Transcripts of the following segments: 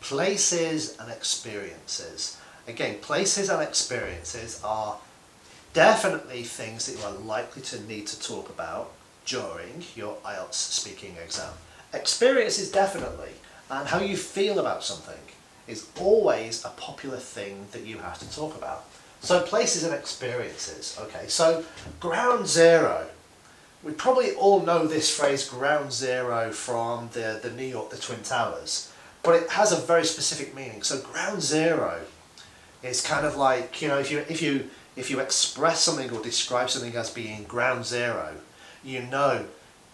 places and experiences. Again, places and experiences are definitely things that you are likely to need to talk about during your IELTS speaking exam. Experiences definitely, and how you feel about something is always a popular thing that you have to talk about. So places and experiences, okay, so ground zero. We probably all know this phrase ground zero from the New York, the Twin Towers, but it has a very specific meaning. So ground zero is kind of like, you know, if you express something or describe something as being ground zero, you know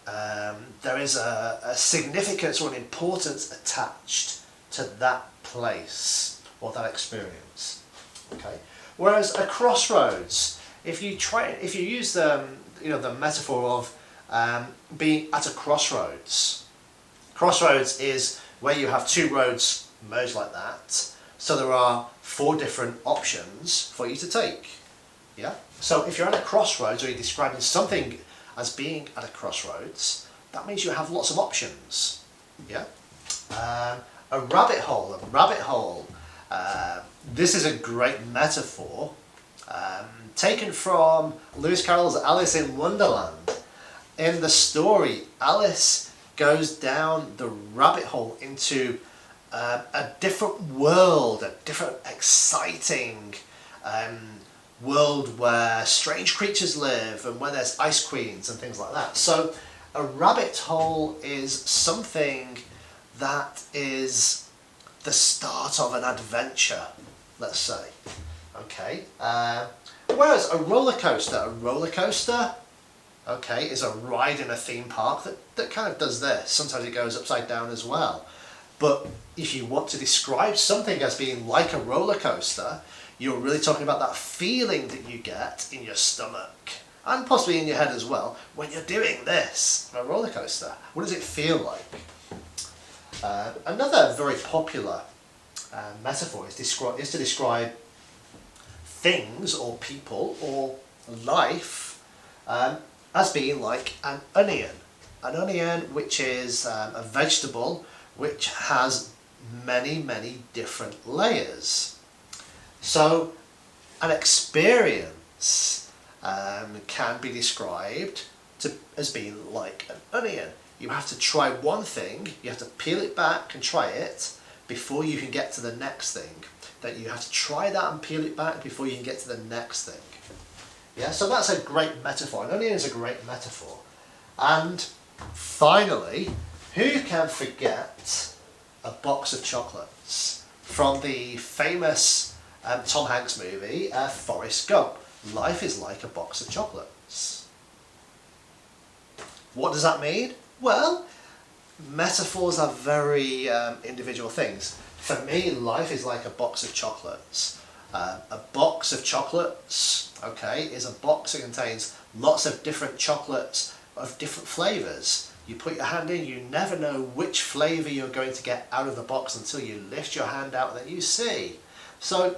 there is a significance or an importance attached to that place or that experience. Okay. Whereas a crossroads, if you use the metaphor of being at a crossroads. Crossroads is where you have two roads merged like that. So there are 4 different options for you to take. Yeah. So if you're at a crossroads, or you're describing something as being at a crossroads, that means you have lots of options. Yeah. A rabbit hole. A rabbit hole. This is a great metaphor, taken from Lewis Carroll's Alice in Wonderland. In the story, Alice goes down the rabbit hole into a different world, a different exciting world where strange creatures live and where there's ice queens and things like that. So a rabbit hole is something that is the start of an adventure, let's say. Okay. Whereas a roller coaster, okay, is a ride in a theme park that kind of does this. Sometimes it goes upside down as well. But if you want to describe something as being like a roller coaster, you're really talking about that feeling that you get in your stomach and possibly in your head as well when you're doing this on a roller coaster. What does it feel like? Another very popular metaphor is to describe things or people or life as being like an onion. An onion, which is a vegetable which has many, many different layers. So an experience can be described as being like an onion. You have to try one thing, you have to peel it back and try it before you can get to the next thing. That you have to try that and peel it back before you can get to the next thing. Yeah, so that's a great metaphor. An onion is a great metaphor. And finally, who can forget a box of chocolates from the famous Tom Hanks movie, Forrest Gump? Life is like a box of chocolates. What does that mean? Well, metaphors are very individual things. For me, life is like a box of chocolates. A box of chocolates, okay, is a box that contains lots of different chocolates of different flavours. You put your hand in, you never know which flavour you're going to get out of the box until you lift your hand out and then you see. So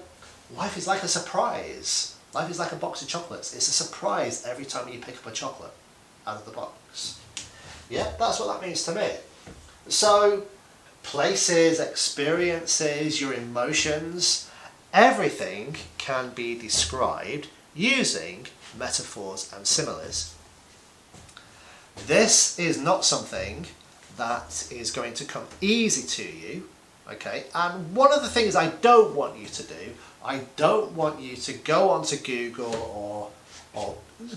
life is like a surprise. Life is like a box of chocolates. It's a surprise every time you pick up a chocolate out of the box. Yeah, that's what that means to me. So places, experiences, your emotions, everything can be described using metaphors and similes. This is not something that is going to come easy to you, okay? And one of the things I don't want you to do, I don't want you to go onto Google or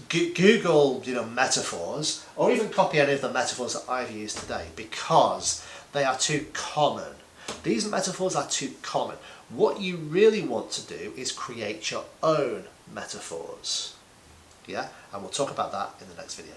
Google, metaphors, or even copy any of the metaphors that I've used today, because they are too common. These metaphors are too common. What you really want to do is create your own metaphors. Yeah, and we'll talk about that in the next video.